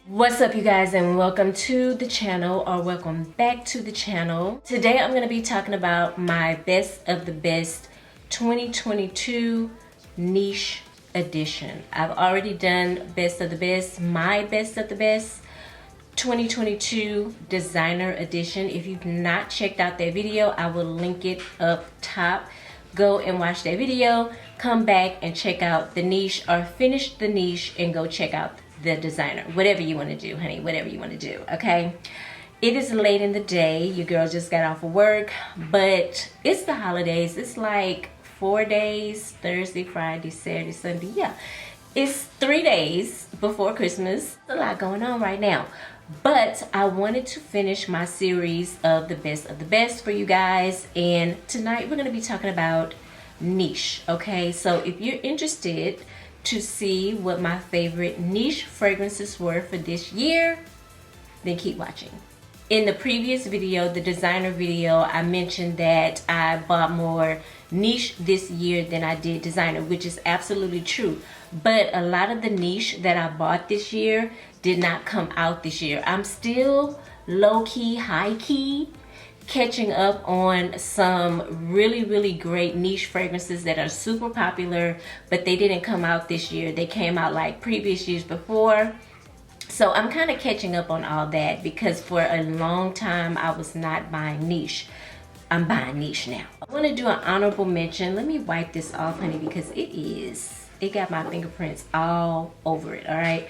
What's up, you guys, and welcome to the channel, or welcome back to the channel. Today I'm going to be talking about my best of the best 2022 niche edition. I've already done best of the best, my best of the best 2022 designer edition. If you've not checked out that video, I will link it up top. Go and watch that video, come back and check out the niche, or finish the niche and go check out the designer. Whatever you want to do, honey, whatever you want to do, okay? It is late in the day. Your girl just got off of work, but it's the holidays. It's like 4 days, Thursday, Friday, Saturday, Sunday. Yeah, it's 3 days before Christmas. There's a lot going on right now, but I wanted to finish my series of the best for you guys, and tonight we're going to be talking about niche, okay? So if you're interested to see what my favorite niche fragrances were for this year, then keep watching. In the previous video, the designer video, I mentioned that I bought more niche this year than I did designer, which is absolutely true. But a lot of the niche that I bought this year did not come out this year. I'm still low-key, high-key catching up on some really great niche fragrances that are super popular, but they didn't come out this year. They came out like previous years before. So I'm kind of catching up on all that, because for a long time I was not buying niche. I'm buying niche now. I want to do an honorable mention. Let me wipe this off, honey, because it got my fingerprints all over it. All right,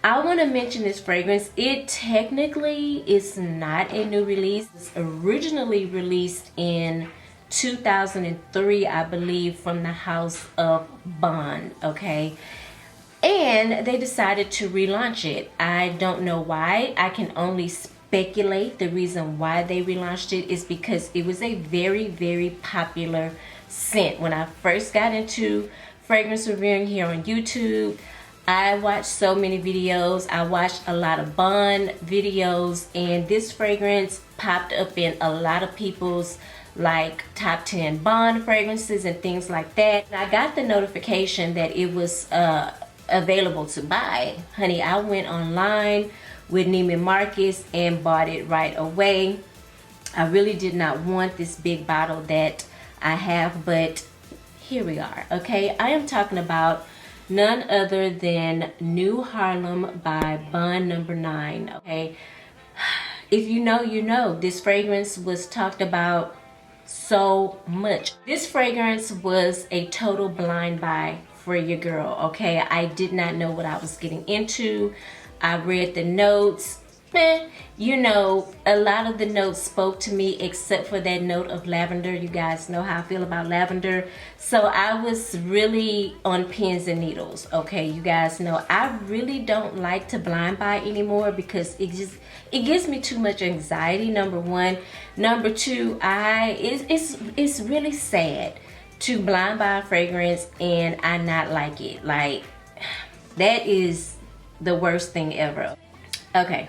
I want to mention this fragrance. It technically is not a new release. It's originally released in 2003, I believe, from the house of Bond, okay? And they decided to relaunch it. I don't know why. I can only speculate. The reason why they relaunched it is because it was a very popular scent. When I first got into fragrance reviewing here on YouTube, I watched so many videos. I watched a lot of Bond videos, and this fragrance popped up in a lot of people's like top 10 Bond fragrances and things like that. And I got the notification that it was available to buy. Honey, I went online with Neiman Marcus and bought it right away. I really did not want this big bottle that I have, but here we are, okay? I am talking about none other than New Haarlem by Bond No9, okay? If you know, you know. This fragrance was talked about so much. This fragrance was a total blind buy for your girl, okay? I did not know what I was getting into. I read the notes. You know, a lot of the notes spoke to me, except for that note of lavender. You guys know how I feel about lavender. So I was really on pins and needles, okay? You guys know I really don't like to blind buy anymore, because it gives me too much anxiety, number one. Number two, it's really sad to blind buy a fragrance and I not like it. Like, that is the worst thing ever. Okay,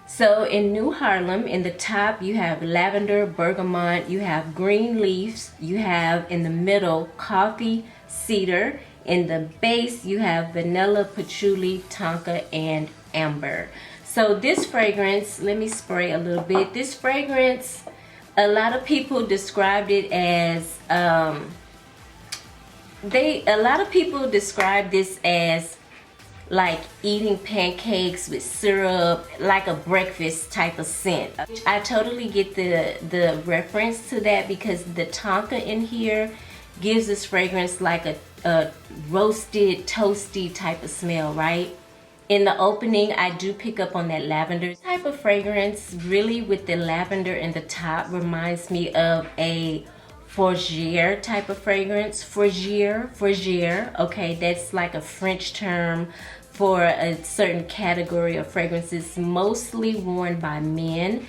so in New Haarlem, in the top you have lavender, bergamot, you have green leaves, you have in the middle coffee, cedar, in the base you have vanilla, patchouli, tonka, and amber. So this fragrance, let me spray a little bit. This fragrance, a lot of people described it as a lot of people describe this as like eating pancakes with syrup, like a breakfast type of scent. I totally get the reference to that, because the tonka in here gives this fragrance like a roasted, toasty type of smell, right? In the opening, I do pick up on that lavender type of fragrance. Really, with the lavender in the top, reminds me of a fougere type of fragrance. Fougere, okay, that's like a French term for a certain category of fragrances, mostly worn by men.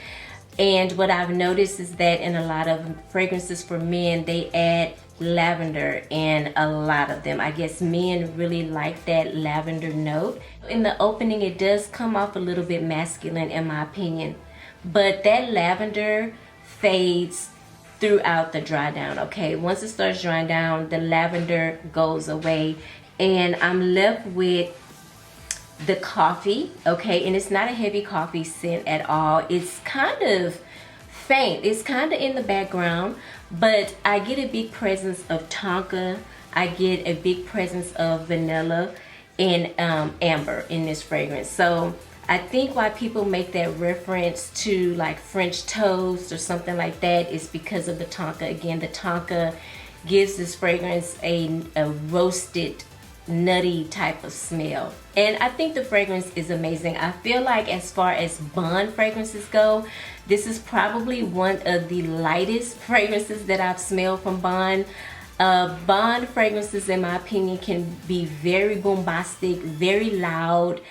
And what I've noticed is that in a lot of fragrances for men, they add lavender in a lot of them. I guess men really like that lavender note. In the opening, it does come off a little bit masculine in my opinion, but that lavender fades throughout the dry down, okay? Once it starts drying down, the lavender goes away, and I'm left with the coffee, okay, and it's not a heavy coffee scent at all. It's kind of faint, it's kind of in the background, but I get a big presence of tonka, I get a big presence of vanilla and amber in this fragrance. So I think why people make that reference to like French toast or something like that is because of the tonka. Again, the tonka gives this fragrance a roasted, nutty type of smell, and I think the fragrance is amazing. I feel like as far as Bond fragrances go, this is probably one of the lightest fragrances that I've smelled from Bond. Bond fragrances, in my opinion, can be very bombastic, very loud.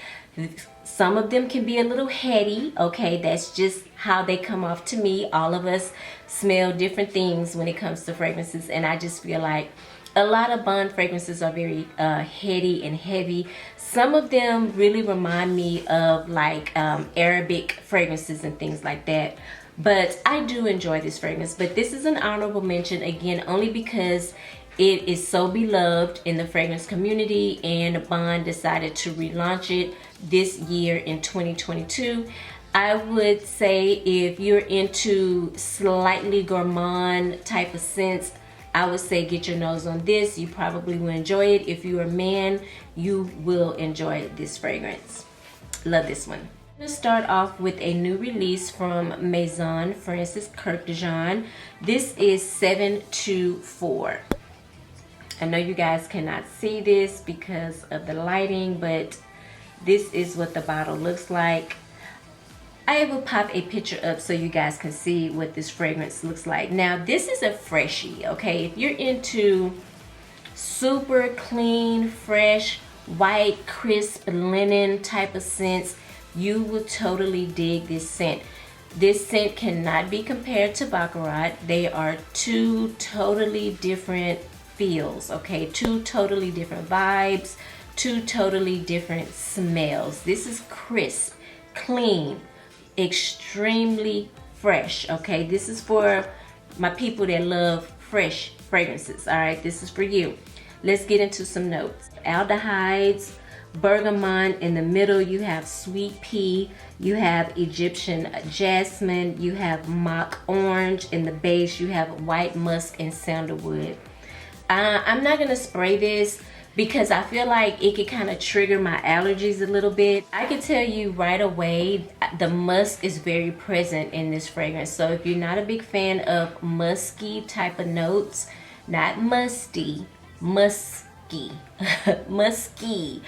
Some of them can be a little heady, okay? That's just how they come off to me. All of us smell different things when it comes to fragrances, and I just feel like a lot of Bond fragrances are very heady and heavy. Some of them really remind me of like Arabic fragrances and things like that. But I do enjoy this fragrance. But this is an honorable mention, again, only because it is so beloved in the fragrance community, and Bond decided to relaunch it this year in 2022. I would say if you're into slightly gourmand type of scents, I would say get your nose on this. You probably will enjoy it. If you're a man, you will enjoy this fragrance. Love this one. I'm going to start off with a new release from Maison, Francis Kurk Dijon. This is 724. I know you guys cannot see this because of the lighting, but this is what the bottle looks like. I will pop a picture up so you guys can see what this fragrance looks like. Now, this is a freshie, okay? If you're into super clean, fresh, white, crisp, linen type of scents, you will totally dig this scent. This scent cannot be compared to Baccarat. They are two totally different feels, okay? Two totally different vibes, two totally different smells. This is crisp, clean, extremely fresh, okay? This is for my people that love fresh fragrances, all right? This is for you. Let's get into some notes. Aldehydes, bergamot. In the middle, you have sweet pea, you have Egyptian jasmine, you have mock orange. In the base, you have white musk and sandalwood. I'm not gonna spray this because I feel like it could kind of trigger my allergies a little bit. I can tell you right away, the musk is very present in this fragrance. So if you're not a big fan of musky type of notes, not musty, musky, musky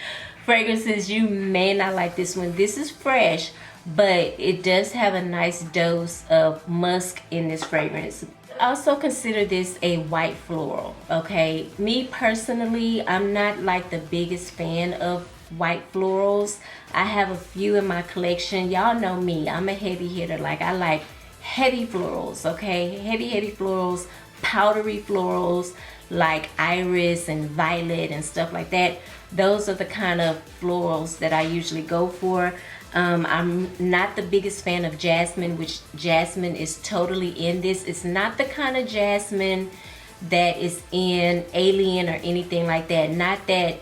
fragrances, you may not like this one. This is fresh, but it does have a nice dose of musk in this fragrance. Also consider this a white floral, okay? Me personally, I'm not like the biggest fan of white florals. I have a few in my collection. Y'all know me, I'm a heavy hitter. Like, I like heavy florals, okay? Heavy florals, powdery florals like iris and violet and stuff like that. Those are the kind of florals that I usually go for. I'm not the biggest fan of jasmine, which jasmine is totally in this. It's not the kind of jasmine that is in Alien or anything like that. Not that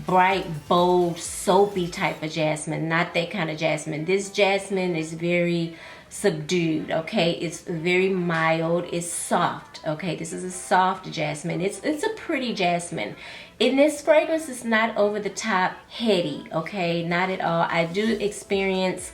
bright, bold, soapy type of jasmine. Not that kind of jasmine. This jasmine is very subdued, okay? It's very mild. It's soft, okay? This is a soft jasmine. It's a pretty jasmine. In this fragrance, it's not over the top heady, okay? Not at all. I do experience,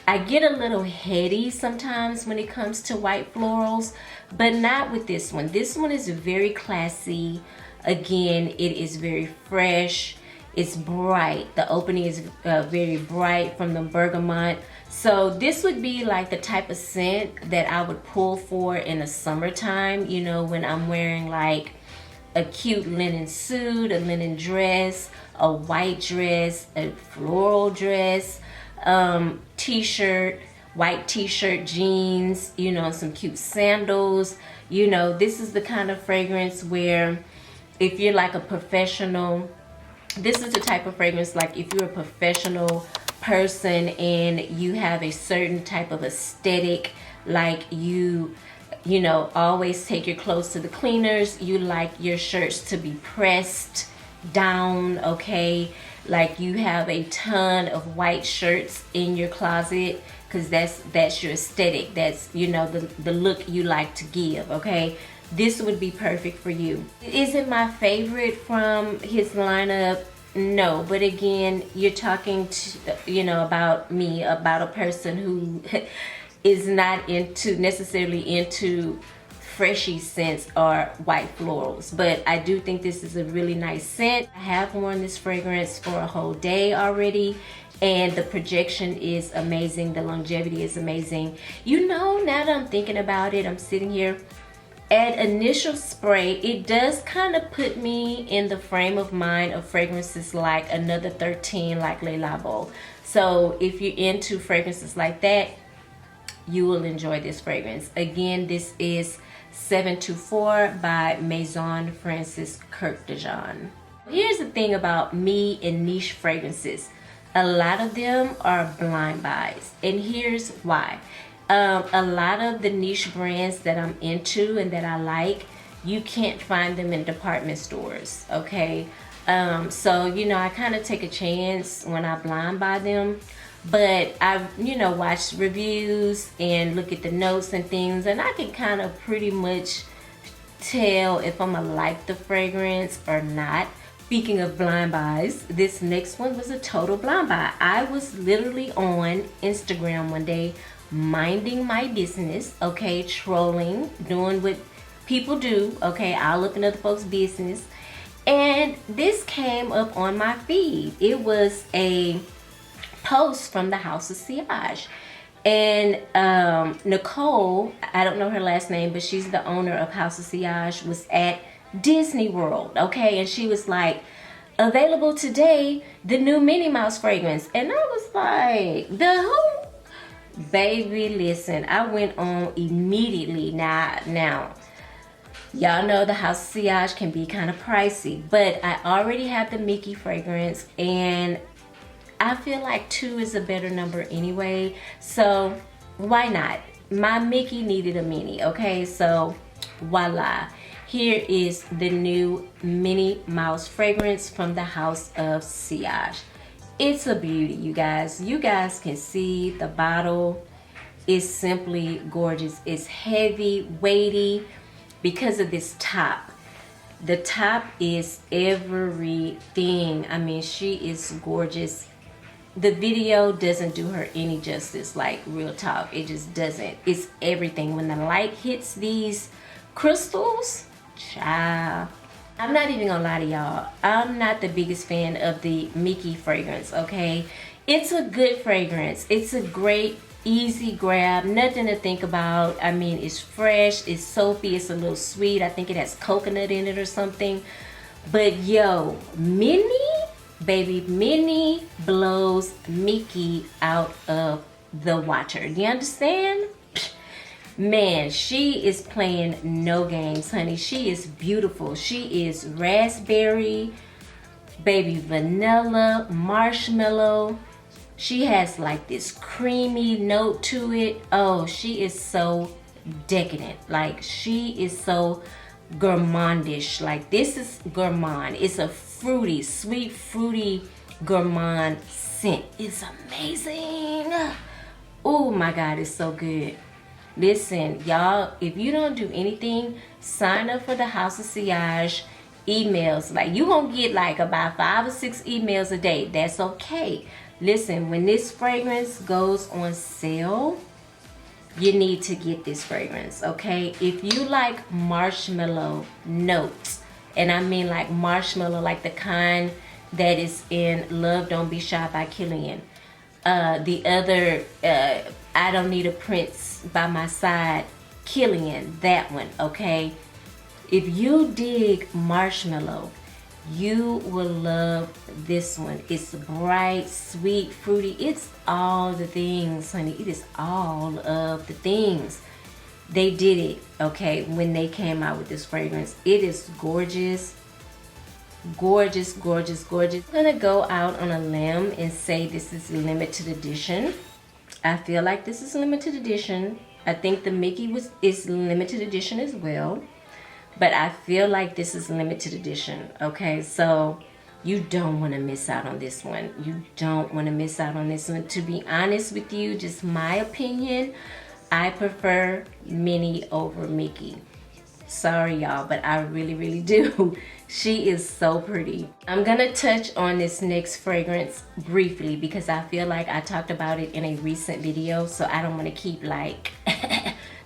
I get a little heady sometimes when it comes to white florals, but not with this one. This one is very classy. Again, it is very fresh. It's bright. The opening is very bright from the bergamot. So this would be like the type of scent that I would pull for in the summertime, you know, when I'm wearing like a cute linen suit, a linen dress, a white dress, a floral dress, t-shirt, white t-shirt, jeans, you know, some cute sandals. You know, this is the kind of fragrance where if you're like a professional, this is the type of fragrance like if you're a professional person and you have a certain type of aesthetic, like you know, always take your clothes to the cleaners, you like your shirts to be pressed down, okay? like you have a ton of white shirts in your closet, because that's your aesthetic, that's, you know, the look you like to give, okay? This would be perfect for you. Is it my favorite from his lineup? No, but again, you're talking to, you know, about me, about a person who is not necessarily into freshy scents or white florals, but I do think this is a really nice scent. I have worn this fragrance for a whole day already, and the projection is amazing, the longevity is amazing. You know, now that I'm thinking about it, I'm sitting here, at initial spray, it does kind of put me in the frame of mind of fragrances like Another 13, like Le Labo. So if you're into fragrances like that, you will enjoy this fragrance. Again, this is 724 by Maison Francis Kurk Dijon. Here's the thing about me and niche fragrances. A lot of them are blind buys, and here's why. A lot of the niche brands that I'm into and that I like, you can't find them in department stores, okay? So, you know, I kind of take a chance when I blind buy them, but I, you know, watch reviews and look at the notes and things, and I can kind of pretty much tell if I'm gonna like the fragrance or not. Speaking of blind buys, this next one was a total blind buy. I was literally on Instagram one day, minding my business, okay, trolling, doing what people do, okay, I'll look in other folks' business, and this came up on my feed. It was a post from the House of Sillage, and Nicole, I don't know her last name, but she's the owner of House of Sillage, was at Disney World, okay, and she was like, available today, the new Minnie Mouse fragrance, and I was like, the who? Baby, listen, I went on immediately. Now, y'all know the House of Sillage can be kind of pricey, but I already have the Mickey fragrance, and I feel like 2 is a better number anyway, so why not? My Mickey needed a Minnie, okay? So voila, here is the new Minnie Mouse fragrance from the House of Sillage. It's a beauty, you guys. You guys can see the bottle is simply gorgeous. It's heavy, weighty because of this top. The top is everything. I mean, she is gorgeous. The video doesn't do her any justice, like real talk. It just doesn't. It's everything. When the light hits these crystals, child, I'm not even gonna lie to y'all, I'm not the biggest fan of the Mickey fragrance, okay? It's a good fragrance. It's a great, easy grab, nothing to think about. I mean, it's fresh, it's soapy, it's a little sweet. I think it has coconut in it or something. But yo, Minnie, baby, Minnie blows Mickey out of the water. Do you understand? Man, she is playing no games, honey. She is beautiful. She is raspberry, baby, vanilla, marshmallow. She has like this creamy note to it. Oh, she is so decadent. Like, she is so gourmandish. Like, this is gourmand. It's a fruity, sweet, fruity gourmand scent. It's amazing. Oh my God, it's so good. Listen, y'all, if you don't do anything, sign up for the House of Sillage emails. Like, you gonna get like about 5 or 6 emails a day. That's okay. Listen, when this fragrance goes on sale, you need to get this fragrance, okay? If you like marshmallow notes, and I mean like marshmallow, like the kind that is in Love Don't Be Shy by Killian. The other, I Don't Need a Prince by My Side, Killian, that one, okay? If you dig marshmallow, you will love this one. It's bright, sweet, fruity. It's all the things, honey. It is all of the things. They did it, okay, when they came out with this fragrance. It is gorgeous. Gorgeous, gorgeous, gorgeous. I'm gonna go out on a limb and say this is limited edition. I feel like this is limited edition. I think the Mickey is limited edition as well, but I feel like this is limited edition. Okay, so You don't want to miss out on this one. You don't want to miss out on this one. To be honest with you, just my opinion, I prefer Minnie over Mickey. Sorry y'all, but I really do. She is so pretty. I'm gonna touch on this next fragrance briefly because I feel like I talked about it in a recent video, so I don't want to keep like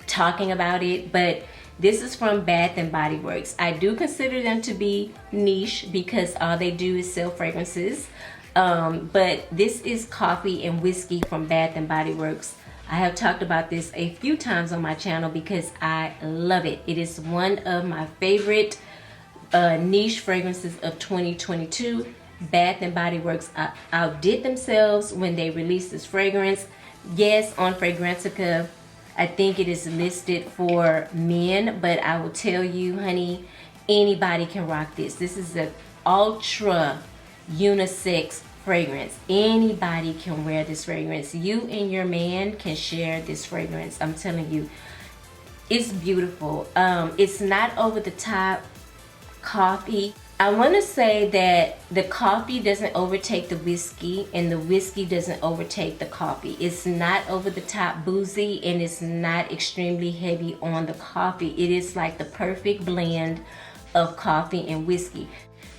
talking about it. But this is from Bath and Body Works. I do consider them to be niche because all they do is sell fragrances. But this is Coffee and Whiskey from Bath and Body Works. I have talked about this a few times on my channel because I love it. It is one of my favorite niche fragrances of 2022. Bath and Body Works outdid themselves when they released this fragrance. Yes, on Fragrantica, I think it is listed for men, but I will tell you, honey, anybody can rock this. This is an ultra unisex fragrance. Anybody can wear this fragrance. You and your man can share this fragrance. I'm telling you, it's beautiful. It's not over the top coffee. I want to say that the coffee doesn't overtake the whiskey and the whiskey doesn't overtake the coffee. It's not over the top boozy and it's not extremely heavy on the coffee. It is like the perfect blend of coffee and whiskey.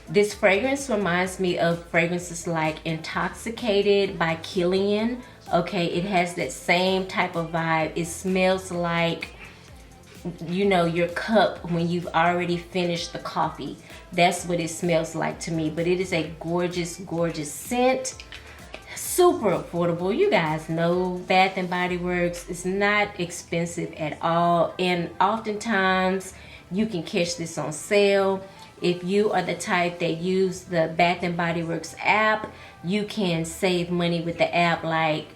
This fragrance reminds me of fragrances like Intoxicated by Kilian. Okay, it has that same type of vibe. It smells like, you know, your cup when you've already finished the coffee. That's what it smells like to me. But it is a gorgeous scent. Super affordable. You guys know Bath and Body Works is not expensive at all. And oftentimes you can catch this on sale. If you are the type that use the Bath and Body Works app, you can save money with the app. Like,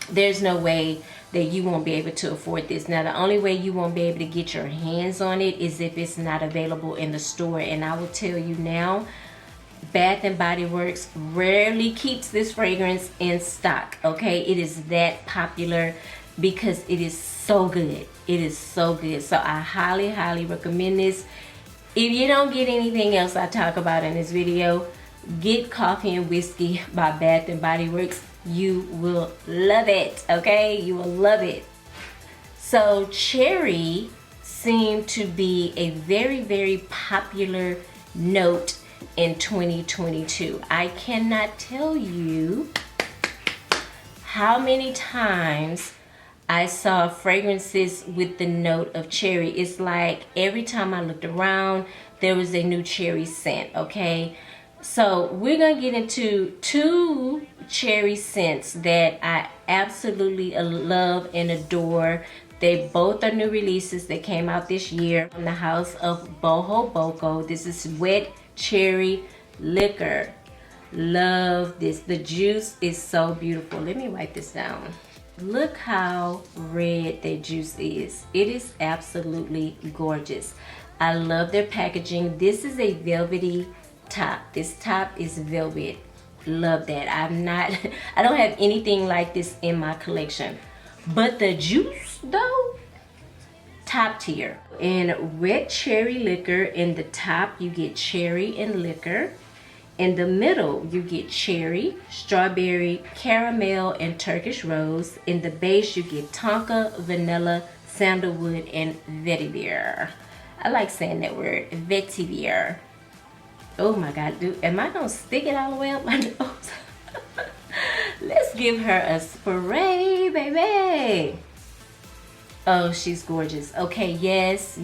there's no way that you won't be able to afford this. Now, the only way you won't be able to get your hands on it is if it's not available in the store. And I will tell you now, Bath and Body Works rarely keeps this fragrance in stock. Okay, it is that popular because it is so good. It is so good. So I highly recommend this. If you don't get anything else I talk about in this video, get Coffee and Whiskey by Bath and Body Works. You will love it, okay? You will love it. So cherry seemed to be a very popular note in 2022. I cannot tell you how many times I saw fragrances with the note of cherry. It's like every time I looked around, there was a new cherry scent, okay? So we're gonna get into two cherry scents that I absolutely love and adore. They both are new releases that came out this year from the house of Bohoboco. This is Wet Cherry Liquor. Love this. The juice is so beautiful. Let me write this down. Look how red that juice is. It is absolutely gorgeous. I love their packaging. This is a velvety top. This top is velvet. Love that. I don't have anything like this in my collection. But the juice though, top tier. In Wet Cherry Liquor, in the top you get cherry and liquor. In the middle, you get cherry, strawberry, caramel, and Turkish rose. In the base, you get tonka, vanilla, sandalwood, and vetiver. I like saying that word, vetiver. Oh my God, dude, am I gonna stick it all the way up my nose? Let's give her a spray, baby. Oh, she's gorgeous. Okay, yes.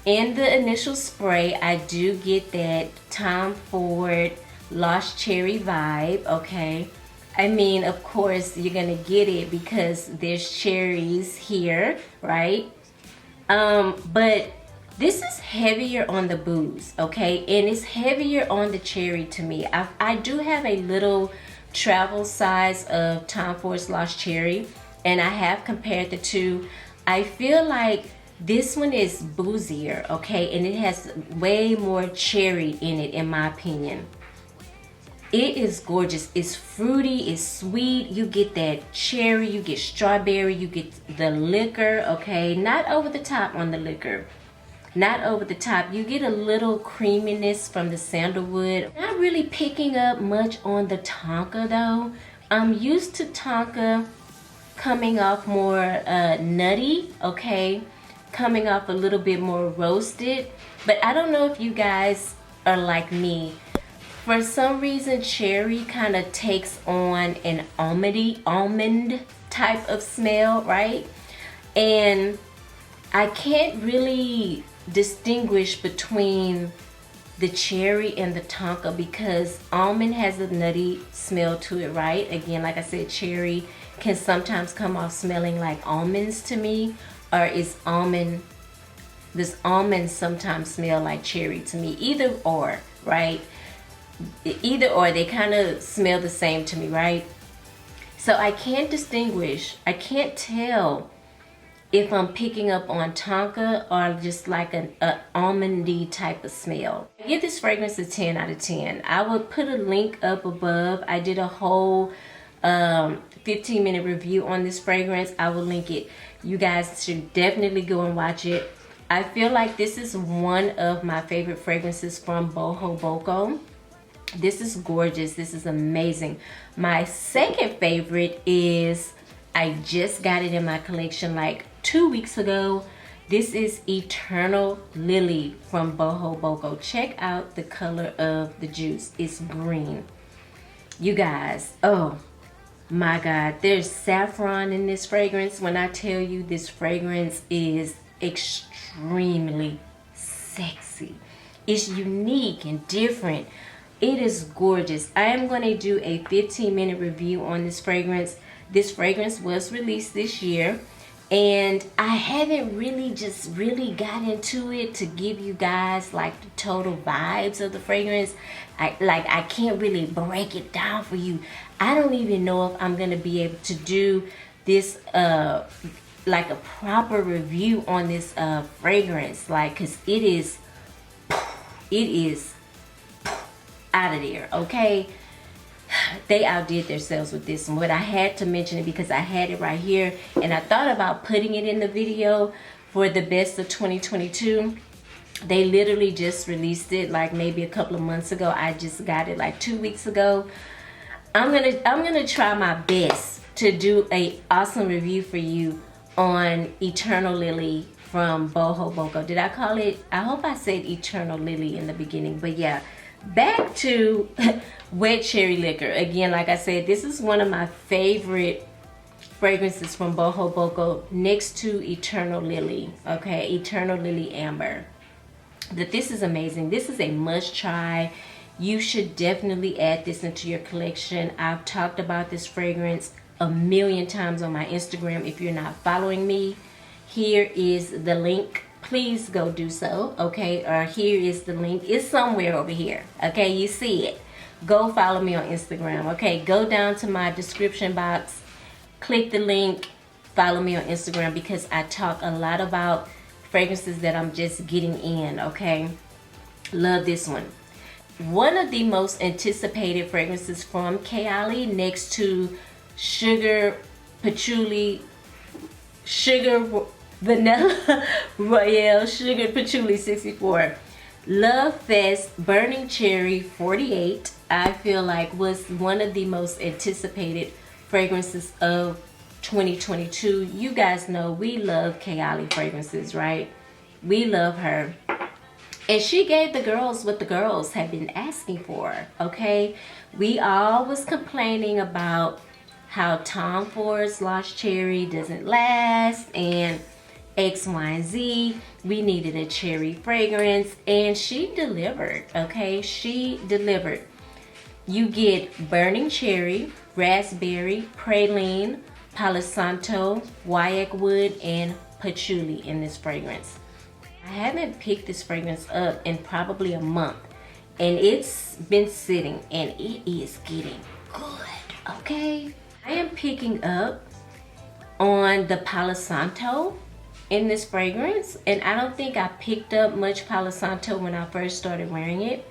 In the initial spray, I do get that Tom Ford Lost Cherry vibe, okay? I mean, of course, you're gonna get it because there's cherries here, right? But this is heavier on the booze, okay? And it's heavier on the cherry to me. I do have a little travel size of Tom Ford's Lost Cherry, and I have compared the two. I feel like this one is boozier, okay? And it has way more cherry in it, in my opinion. It is gorgeous. It's fruity, it's sweet. You get that cherry, you get strawberry, you get the liquor, okay? Not over the top on the liquor. not over the top. You get a little creaminess from the sandalwood. Not really picking up much on the tonka though. I'm used to tonka coming off more nutty, okay? Coming off a little bit more roasted. But I don't know if you guys are like me. For some reason, cherry kind of takes on an almond type of smell, right? And I can't really distinguish between the cherry and the tonka because almond has a nutty smell to it, right? Again, like I said, cherry can sometimes come off smelling like almonds to me, or does almond sometimes smell like cherry to me? Either or, right? Either or, they kind of smell the same to me, right? So I can't distinguish, I can't tell if I'm picking up on tonka or just like an almondy type of smell. I give this fragrance a 10 out of 10. I will put a link up above. I did a whole 15-minute review on this fragrance. I will link it. You guys should definitely go and watch it. I feel like this is one of my favorite fragrances from Bohoboco. This is gorgeous. This is amazing. My second favorite is, I just got it in my collection like 2 weeks ago. This is Eternal Lily from Bohoboco. Check out the color of the juice. It's green. You guys, oh my God, there's saffron in this fragrance. When I tell you this fragrance is extremely sexy. It's unique and different. It is gorgeous. I am going to do a 15-minute review on this fragrance. This fragrance was released this year, and I haven't really got into it to give you guys like the total vibes of the fragrance. I can't really break it down for you. I don't even know if I'm going to be able to do this like a proper review on this fragrance, like, cuz it is out of there, okay? They outdid themselves with this one, but I had to mention it because I had it right here, and I thought about putting it in the video for the best of 2022. They literally just released it like maybe a couple of months ago. I just got it like 2 weeks ago. I'm gonna try my best to do a awesome review for you on Eternal Lily from Bohoboco. Did I call it? I hope I said Eternal Lily in the beginning, but yeah. Back to Wet Cherry Liquor. Again, like I said, this is one of my favorite fragrances from Bohoboco next to Eternal Lily. Okay, Eternal Lily Amber. But this is amazing. This is a must try. You should definitely add this into your collection. I've talked about this fragrance a million times on my Instagram. If you're not following me, here is the link. Please go do so, okay? Or here is the link. It's somewhere over here, okay? You see it. Go follow me on Instagram, okay? Go down to my description box, click the link, follow me on Instagram, because I talk a lot about fragrances that I'm just getting in, okay? Love this one. One of the most anticipated fragrances from Kayali, next to Sugar, Patchouli, Sugar, Vanilla, Royale, Sugar, Patchouli 64. Lovefest Burning Cherry 48, I feel like was one of the most anticipated fragrances of 2022. You guys know we love Kayali fragrances, right? We love her. And she gave the girls what the girls have been asking for, okay? We all was complaining about how Tom Ford's Lost Cherry doesn't last, and X, Y, and Z. We needed a cherry fragrance, and she delivered, okay? She delivered. You get burning cherry, raspberry, praline, Palo Santo, guaiac wood, and patchouli in this fragrance. I haven't picked this fragrance up in probably a month, and it's been sitting, and it is getting good, okay? I am picking up on the Palo Santo in this fragrance, and I don't think I picked up much Palo Santo when I first started wearing it,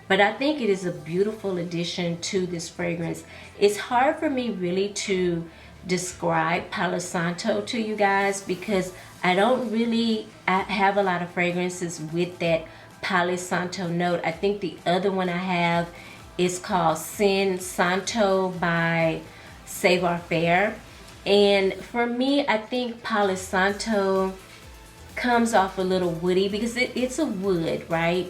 but I think it is a beautiful addition to this fragrance. It's hard for me really to describe Palo Santo to you guys because I don't really I have a lot of fragrances with that Palo Santo note. I think the other one I have is called Sin Santo by Savoir Faire. And for me, I think Palo Santo comes off a little woody because it's a wood, right?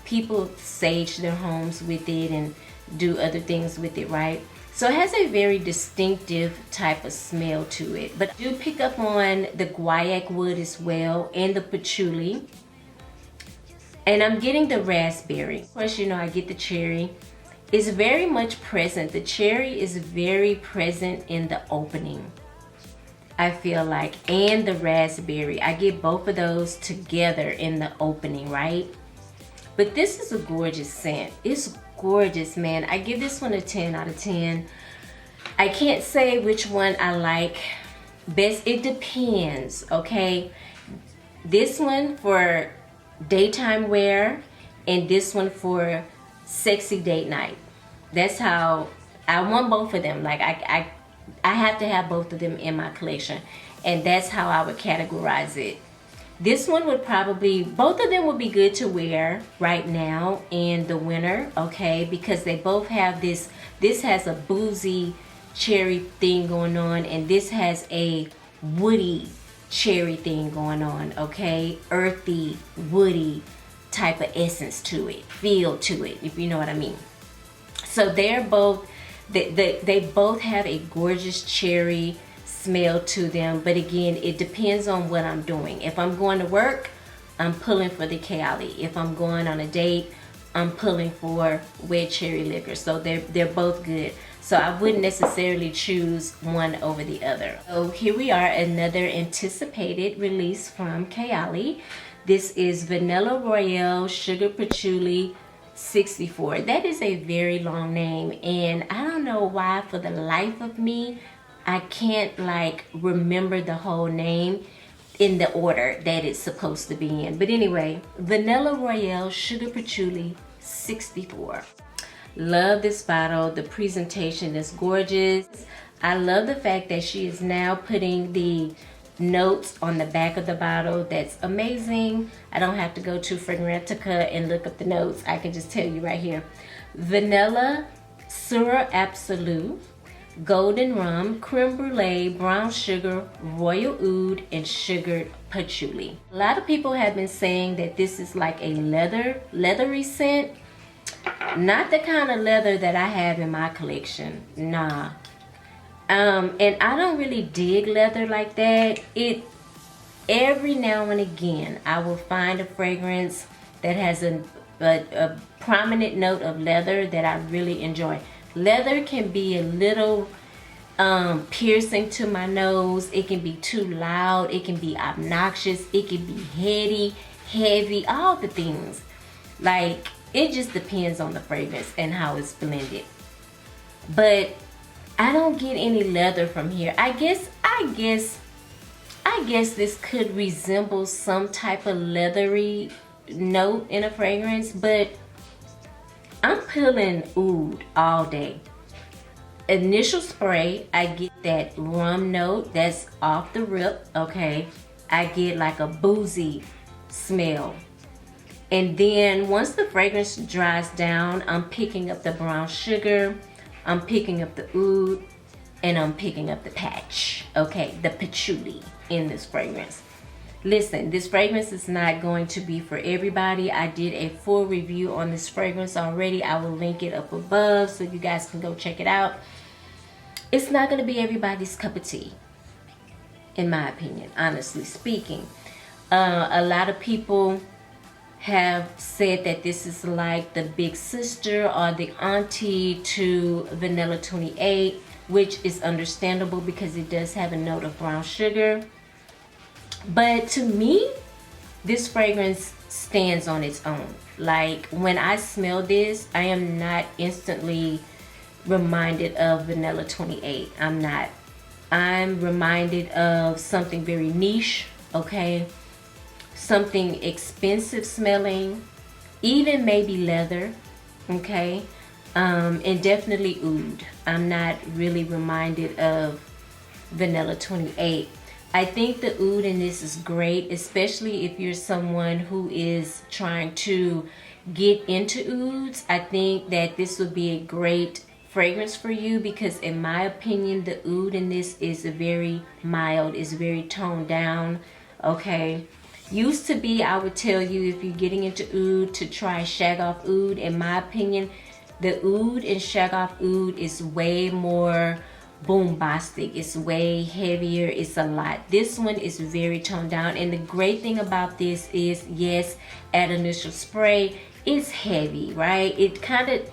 People sage their homes with it and do other things with it, right? So it has a very distinctive type of smell to it. But I do pick up on the guaiac wood as well and the patchouli. And I'm getting the raspberry. Of course, you know, I get the cherry. It's very much present. The cherry is very present in the opening, I feel like, and the raspberry. I get both of those together in the opening, right? But this is a gorgeous scent. It's gorgeous, man. I give this one a 10 out of 10. I can't say which one I like best. It depends, okay? This one for daytime wear and this one for sexy date night. That's how I want both of them. Like I have to have both of them in my collection, and that's how I would categorize it. This one would probably, both of them would be good to wear right now in the winter, okay? Because they both have this has a boozy cherry thing going on, and this has a woody cherry thing going on, okay? Earthy, woody type of essence to it, feel to it, if you know what I mean. So they're both, they both have a gorgeous cherry smell to them, but again, it depends on what I'm doing. If I'm going to work, I'm pulling for the Kayali. If I'm going on a date, I'm pulling for Wet Cherry Liquor. So they're both good. So I wouldn't necessarily choose one over the other. So here we are, another anticipated release from Kayali. This is Vanilla Royale Sugar Patchouli 64. That is a very long name, and I don't know why for the life of me I can't like remember the whole name in the order that it's supposed to be in. But anyway, Vanilla Royale Sugar Patchouli 64. Love this bottle. The presentation is gorgeous. I love the fact that she is now putting the notes on the back of the bottle. That's amazing. I don't have to go to Fragrantica and look up the notes. I can just tell you right here. Vanilla, Syrah Absolute, golden rum, creme brulee, brown sugar, royal oud, and sugared patchouli. A lot of people have been saying that this is like a leathery scent. Not the kind of leather that I have in my collection. Nah. And I don't really dig leather like that. Every now and again, I will find a fragrance that has a prominent note of leather that I really enjoy. Leather can be a little piercing to my nose. It can be too loud. It can be obnoxious. It can be heady, heavy, all the things. Like, it just depends on the fragrance and how it's blended. But I don't get any leather from here. I guess this could resemble some type of leathery note in a fragrance, but I'm pulling oud all day. Initial spray, I get that rum note that's off the rip, okay? I get like a boozy smell. And then once the fragrance dries down, I'm picking up the brown sugar, I'm picking up the oud, and I'm picking up the patch, okay? The patchouli in this fragrance. Listen, this fragrance is not going to be for everybody. I did a full review on this fragrance already. I will link it up above so you guys can go check it out. It's not going to be everybody's cup of tea, in my opinion, honestly speaking. A lot of people have said that this is like the big sister or the auntie to Vanilla 28, which is understandable because it does have a note of brown sugar. But to me, this fragrance stands on its own. Like, when I smell this, I am not instantly reminded of Vanilla 28. I'm not. I'm reminded of something very niche, okay? Something expensive smelling, even maybe leather, okay? And definitely oud. I'm not really reminded of Vanilla 28. I think the oud in this is great, especially if you're someone who is trying to get into ouds. I think that this would be a great fragrance for you because in my opinion, the oud in this is very mild, is very toned down, okay? Used to be, I would tell you if you're getting into oud to try Shag Off Oud. In my opinion, the oud in Shag Off Oud is way more bombastic, it's way heavier, it's a lot. This one is very toned down, and the great thing about this is, yes, at initial spray it's heavy, right? It kind of,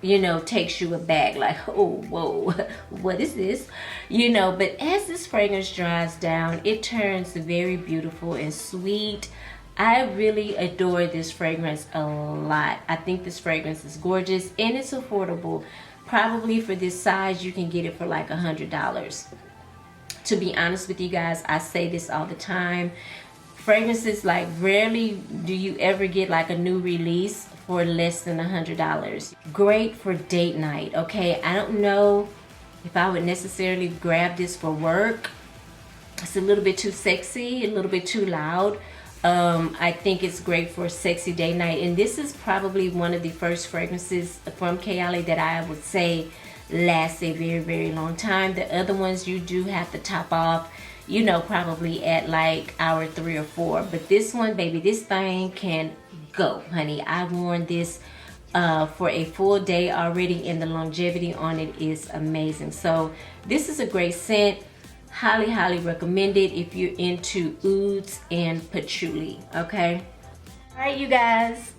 you know, takes you aback, like, oh, whoa, what is this, you know? But as this fragrance dries down, it turns very beautiful and sweet. I really adore this fragrance a lot. I think this fragrance is gorgeous and it's affordable. Probably for this size, you can get it for like $100. To be honest with you guys, I say this all the time. Fragrances, like, rarely do you ever get like a new release for less than $100. Great for date night, okay? I don't know if I would necessarily grab this for work. It's a little bit too sexy, a little bit too loud. I think it's great for a sexy day night, and this is probably one of the first fragrances from Kayali that I would say lasts a very, very long time. The other ones you do have to top off, you know, probably at like hour 3 or 4, but this one, baby, this thing can go, honey. I've worn this for a full day already, and the longevity on it is amazing. So this is a great scent. Highly, highly recommended if you're into ouds and patchouli, okay? All right, you guys.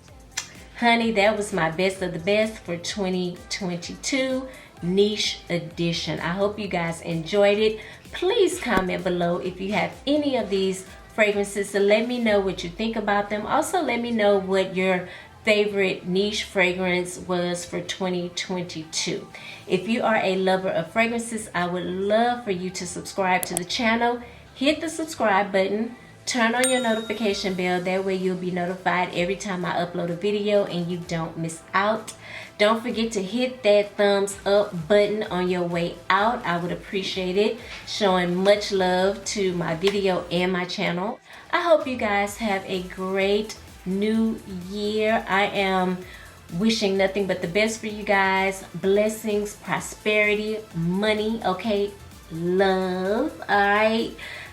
Honey, that was my best of the best for 2022 niche edition. I hope you guys enjoyed it. Please comment below if you have any of these fragrances, so let me know what you think about them. Also, let me know what your favorite niche fragrance was for 2022. If you are a lover of fragrances, I would love for you to subscribe to the channel. Hit the subscribe button, turn on your notification bell, that way you'll be notified every time I upload a video and you don't miss out. Don't forget to hit that thumbs up button on your way out. I would appreciate it, showing much love to my video and my channel. I hope you guys have a great new year. I am wishing nothing but the best for you guys. Blessings, prosperity, money, okay, love. All right,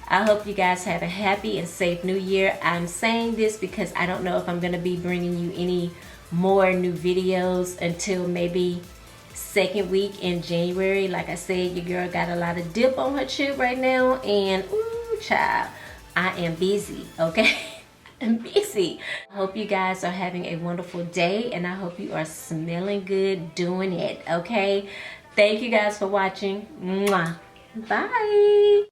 I hope you guys have a happy and safe new year. I'm saying this because I don't know if I'm gonna be bringing you any more new videos until maybe second week in January. Like I said, your girl got a lot of dip on her chip right now, and ooh, child, I am busy, okay? I'm busy. I hope you guys are having a wonderful day, and I hope you are smelling good doing it, okay? Thank you guys for watching. Mwah. Bye.